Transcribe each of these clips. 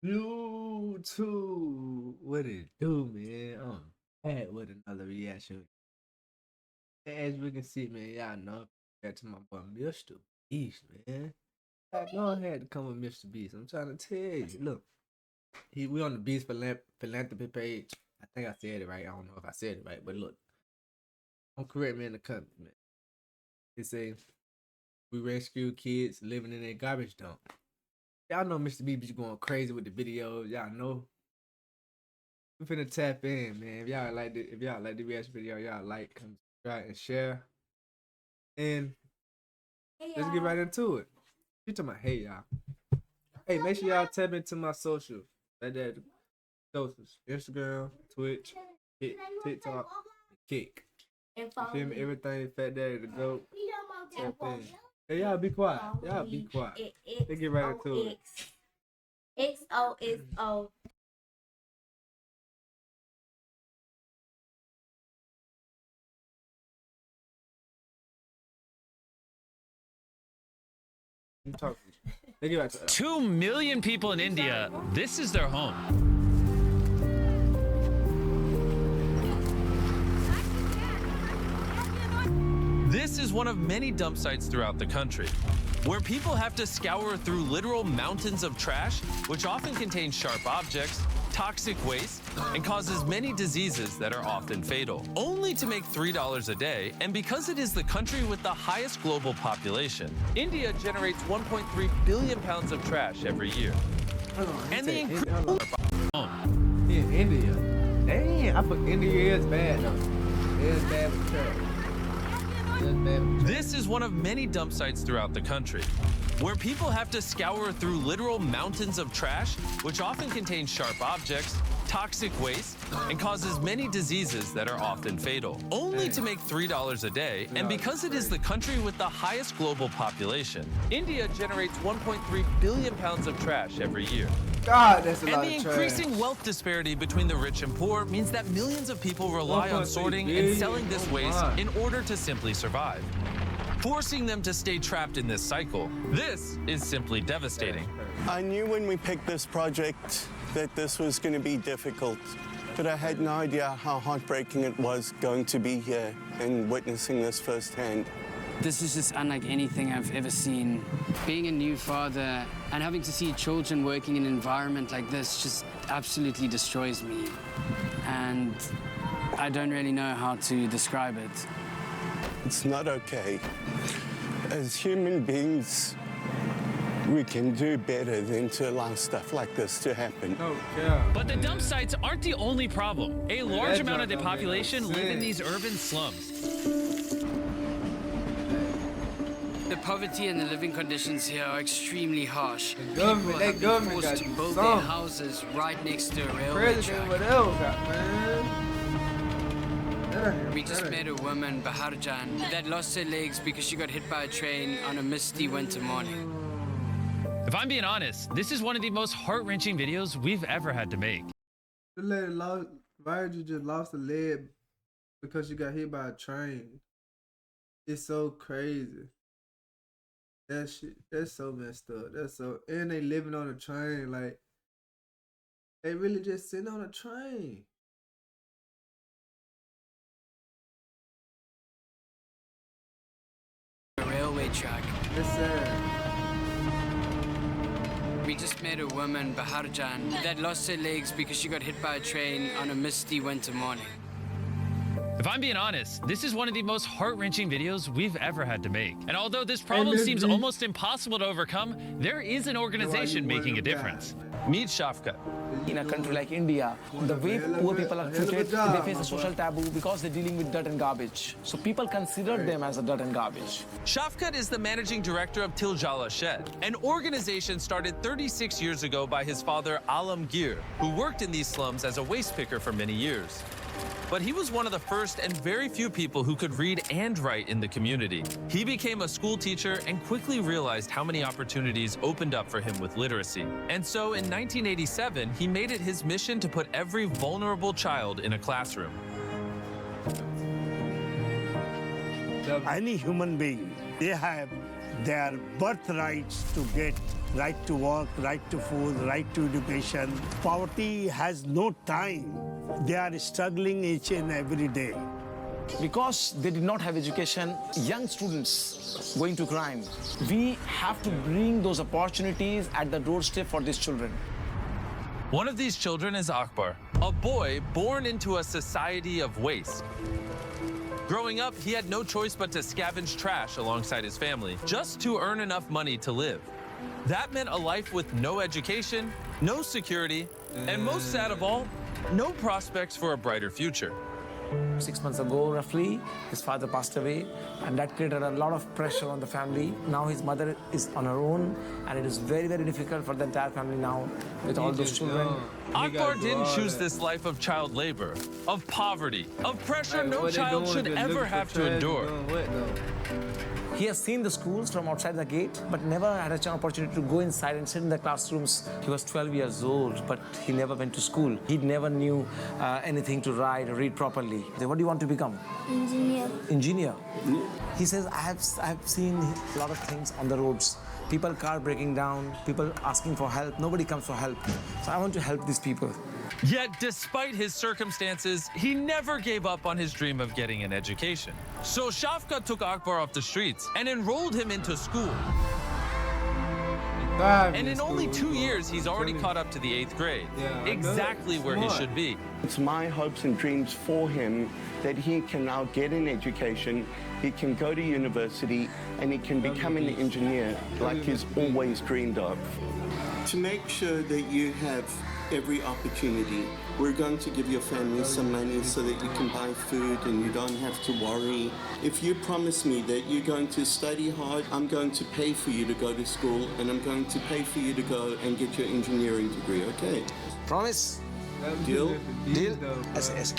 YouTube, what it do, man? Back with another reaction. As we can see, man, y'all know that to my boy MrBeast, man. I know I had to come with MrBeast. I'm trying to tell you. Look, we on the Beast philanthropy page. I think I said it right. I don't know if I said it right, but look, I'm correct, man. In the comment, man. It say we rescue kids living in a garbage dump. Y'all know MrBeast be going crazy with the videos. Y'all know. We finna tap in, man. If y'all like the reaction video, y'all like, subscribe, and share. And let's get right into it. You talking about, hey y'all. Hey, make sure y'all tap into my social. Like that socials. Instagram, Twitch, TikTok, Kick. You feel me? Everything Fat Daddy the GOAT. Tap in. Hey, y'all be quiet. Y'all be quiet. Let's get right into it. XOXO. Talk. Let's get right to it. 2 million people in India, this is their home. This is one of many dump sites throughout the country, where people have to scour through literal mountains of trash, which often contains sharp objects, toxic waste, and causes many diseases that are often fatal, only to make $3 a day. And because it is the country with the highest global population, India generates 1.3 billion pounds of trash every year. And the incredible in India. Damn, I put India is bad though. It's bad with trash. This is one of many dump sites throughout the country, where people have to scour through literal mountains of trash, which often contains sharp objects, toxic waste, and causes many diseases that are often fatal, only to make $3 a day. And because it is the country with the highest global population, India generates 1.3 billion pounds of trash every year. God, that's a lot of And the trash. increasing wealth disparity between the rich and poor means that millions of people rely on sorting and selling this waste in order to simply survive, forcing them to stay trapped in this cycle. This is simply devastating. I knew when we picked this project that this was going to be difficult, but I had no idea how heartbreaking it was going to be here and witnessing this firsthand. This is just unlike anything I've ever seen. Being a new father and having to see children working in an environment like this just absolutely destroys me. And I don't really know how to describe it. It's not okay. As human beings, we can do better than to allow stuff like this to happen. Oh, yeah. But the dump sites aren't the only problem. A large amount of the population live in these urban slums. The poverty and the living conditions here are extremely harsh. Government, People have been forced got to you build some. their houses right next to a railway President, track. what else got, man? We just met a woman, Baharjan, that lost her legs because she got hit by a train on a misty winter morning. If I'm being honest, this is one of the most heart-wrenching videos we've ever had to make. The lady lost, Virgil just lost a leg because she got hit by a train. It's so crazy. That shit, that's so messed up. That's so, and they living on a train, like, they really just sitting on a train. A railway track. It's sad. We just met a woman, Baharjan, that lost her legs because she got hit by a train on a misty winter morning. If I'm being honest, this is one of the most heart-wrenching videos we've ever had to make. And although this problem seems almost impossible to overcome, there is an organization making a difference. Meet Shafkat. In a country like India, the way poor people are treated, they face a social taboo because they're dealing with dirt and garbage. So people consider them as a dirt and garbage. Shafkat is the managing director of Tiljala Shed, an organization started 36 years ago by his father Alamgir, who worked in these slums as a waste picker for many years. But he was one of the first and very few people who could read and write in the community. He became a school teacher and quickly realized how many opportunities opened up for him with literacy. And so in 1987, he made it his mission to put every vulnerable child in a classroom. Any human being, they have their birthrights to get right to work, right to food, right to education. Poverty has no time. They are struggling each and every day. Because they did not have education, young students going to crime. We have to bring those opportunities at the doorstep for these children. One of these children is Akbar, a boy born into a society of waste. Growing up, he had no choice but to scavenge trash alongside his family just to earn enough money to live. That meant a life with no education, no security, and most sad of all, no prospects for a brighter future. 6 months ago, roughly, his father passed away, and that created a lot of pressure on the family. Now his mother is on her own, and it is very, very difficult for the entire family now with all those children. Akbar didn't choose this life of child labor, of poverty, of pressure no child should ever have to endure. He has seen the schools from outside the gate, but never had an opportunity to go inside and sit in the classrooms. He was 12 years old, but he never went to school. He never knew anything to write or read properly. What do you want to become? Engineer. Engineer. He says, I have seen a lot of things on the roads. People car breaking down, people asking for help. Nobody comes for help. So I want to help these people. Yet, despite his circumstances, he never gave up on his dream of getting an education. So Shafqa took Akbar off the streets and enrolled him into school. And in only 2 years, he's already caught up to the 8th grade, exactly where he should be. It's my hopes and dreams for him that he can now get an education, he can go to university, and he can become an engineer like he's always dreamed of. To make sure that you have every opportunity, we're going to give your family some money so that you can buy food and you don't have to worry. If you promise me that you're going to study hard, I'm going to pay for you to go to school, and I'm going to pay for you to go and get your engineering degree, okay? Promise? Deal? Deal? Yes.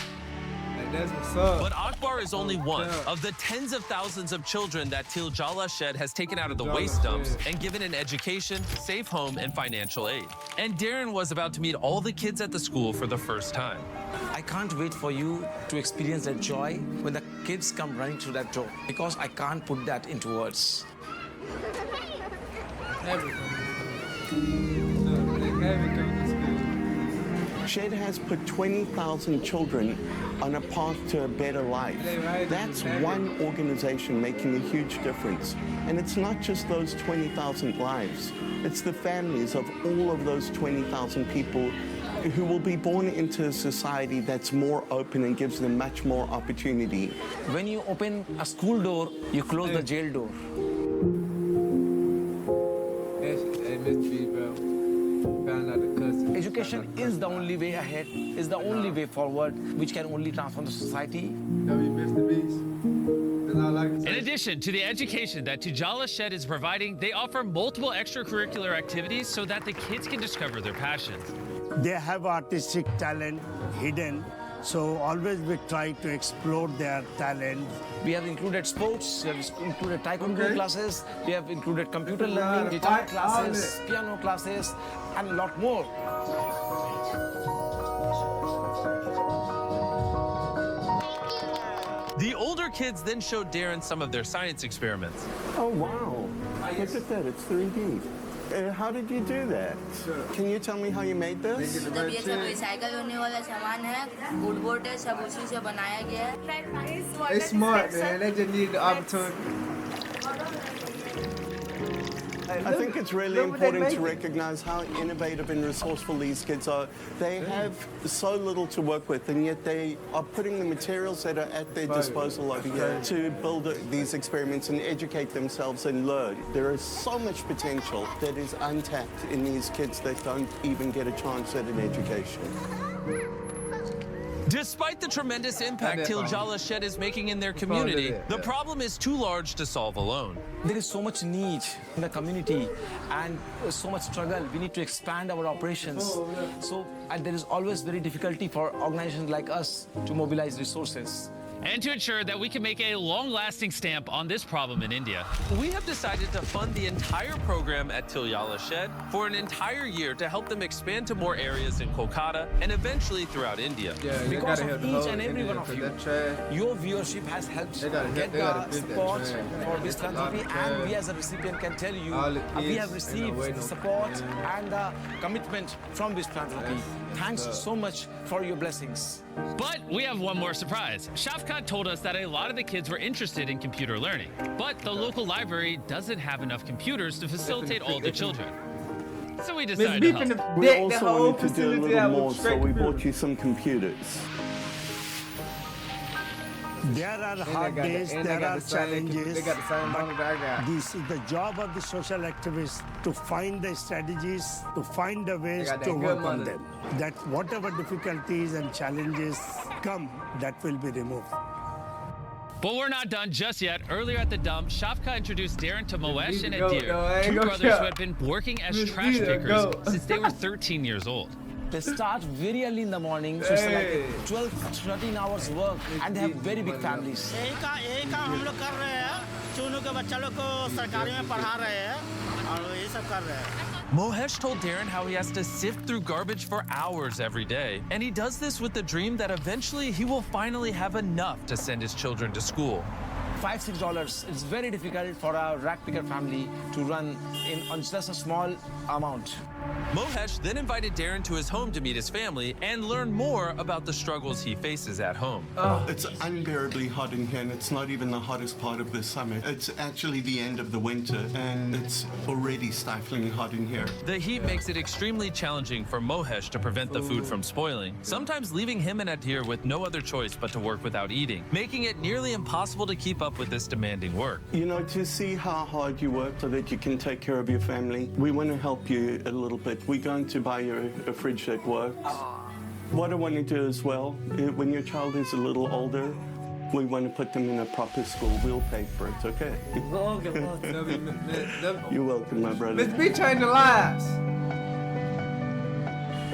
That's what's up. But Akbar is only one of the tens of thousands of children that Til Jala Shed has taken out of the waste dumps and given an education, safe home, and financial aid. And Darren was about to meet all the kids at the school for the first time. I can't wait for you to experience that joy when the kids come running through that door, because I can't put that into words. Shed has put 20,000 children on a path to a better life. That's one organization making a huge difference. And it's not just those 20,000 lives. It's the families of all of those 20,000 people who will be born into a society that's more open and gives them much more opportunity. When you open a school door, you close the jail door. Hey, MrBeast, bro. Found out the cussing. Education is the only way ahead, is the only way forward, which can only transform the society. In addition to the education that Tijala Shed is providing, they offer multiple extracurricular activities so that the kids can discover their passions. They have artistic talent hidden, so always we try to explore their talent. We have included sports, we have included taekwondo classes, we have included computer learning, guitar classes, piano classes, and a lot more. The older kids then showed Darren some of their science experiments. Oh, wow. Look at that, it's 3D. How did you do that? Can you tell me how you made this? मतलब ये सब recycle होने वाला सामान है, वुडबोर्ड है, सब उसी से बनाया गया है. They smart, man. They just need the opportunity. I think it's really important to recognize how innovative and resourceful these kids are. They have so little to work with, and yet they are putting the materials that are at their disposal over here to build these experiments and educate themselves and learn. There is so much potential that is untapped in these kids that don't even get a chance at an education. Despite the tremendous impact Til Jala Shed is making in their community, the problem is too large to solve alone. There is so much need in the community and so much struggle. We need to expand our operations. And there is always very difficulty for organizations like us to mobilize resources. and to ensure that we can make a long-lasting stamp on this problem in India, we have decided to fund the entire program at Tiljala Shed for an entire year to help them expand to more areas in Kolkata and eventually throughout India. Yeah, they Because gotta of help the each whole and every India, one of 'cause you, that trash. your viewership has helped They gotta get help the fix that support trash. for this It's a lot of philanthropy, and we trash. as a recipient can tell you All the we kids have ain't received no way the no support man. and the commitment from this philanthropy. That's Thanks up. so much for your blessings. But we have one more surprise. Shafkat told us that a lot of the kids were interested in computer learning, but the local library doesn't have enough computers to facilitate all the children. So we Miss decided to Beef help. in the We deck, the also whole wanted to do a facility little out more, with so straight we computers. bought you some computers. There are And hard days, and there got are the same- challenges. They got the same but money that I got. this is the job of the social activists to find the strategies, to find the ways got that to good overcome money. them. That whatever difficulties and challenges come, that will be removed. But we're not done just yet. Earlier at the dump, Shafkat introduced Darren to Moesh and Go, Adir, no, I ain't two gonna brothers cap. who had been working as Miss trash Vita, pickers go. since they were 13 years old. They start very early in the morning, so it's Hey. like 12, 13 hours work, and they have very big families. यही काम हम लोग कर रहे हैं चूनू के बच्चा लोग को सरकारी में पढ़ा रहे हैं और यही सब कर रहे हैं Mohesh told Darren how he has to sift through garbage for hours every day, and he does this with the dream that eventually he will finally have enough to send his children to school. $5, $6. It's very difficult for a rack picker family to run on just a small amount. Mohesh then invited Darren to his home to meet his family and learn more about the struggles he faces at home. It's unbearably hot in here, and it's not even the hottest part of the summer. It's actually the end of the winter, and it's already stifling hot in here. The heat makes it extremely challenging for Mohesh to prevent the food from spoiling, sometimes leaving him and Adir with no other choice but to work without eating, making it nearly impossible to keep up with this demanding work. You know, to see how hard you work so that you can take care of your family, we want to help you a little bit. We're going to buy you a fridge that works. What I want to do as well, when your child is a little older, we want to put them in a proper school. We'll pay for it, okay? You're welcome, my brother. Mr. B changing lives.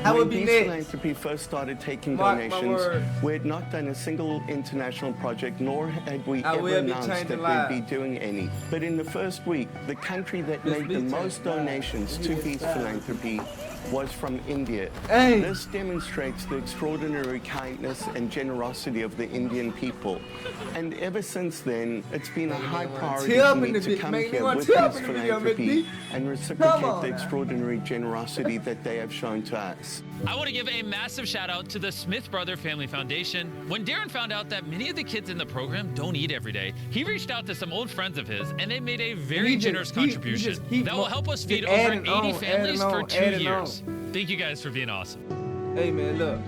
That would be When Beast next. Philanthropy first started taking Mark my donations, word. we had not done a single international project, nor had we I ever will be announced changing that we'd be lives. doing any. But in the first week, the country that made the Beast most changing donations to Beast Philanthropy was from India. Hey. This demonstrates the extraordinary kindness and generosity of the Indian people. And ever since then, it's been a high priority tell for me me to to be- come make me here wanna with tell Beast me to be on Philanthropy Beast. and Come reciprocate on the now. extraordinary generosity that they have shown to us. I want to give a massive shout out to the Smith Brother Family Foundation. When Darren found out that many of the kids in the program don't eat every day, he reached out to some old friends of his and they made a very generous contribution that will help us feed over 80 families for 2 years. Thank you guys for being awesome. Hey man, look,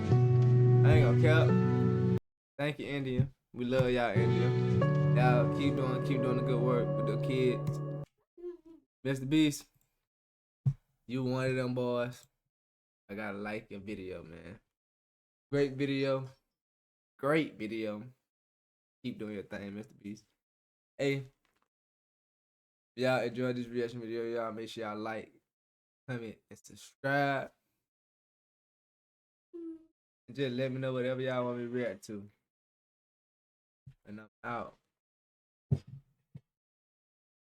I ain't gonna cap. Thank you, India. We love y'all, India. Y'all keep doing the good work with the kids. Mr. Beast, you one of them boys. I gotta like your video, man. Great video. Great video. Keep doing your thing, Mr. Beast. Hey, if y'all enjoyed this reaction video, y'all make sure y'all like, comment, and subscribe. Just let me know whatever y'all want me to react to. And I'm out.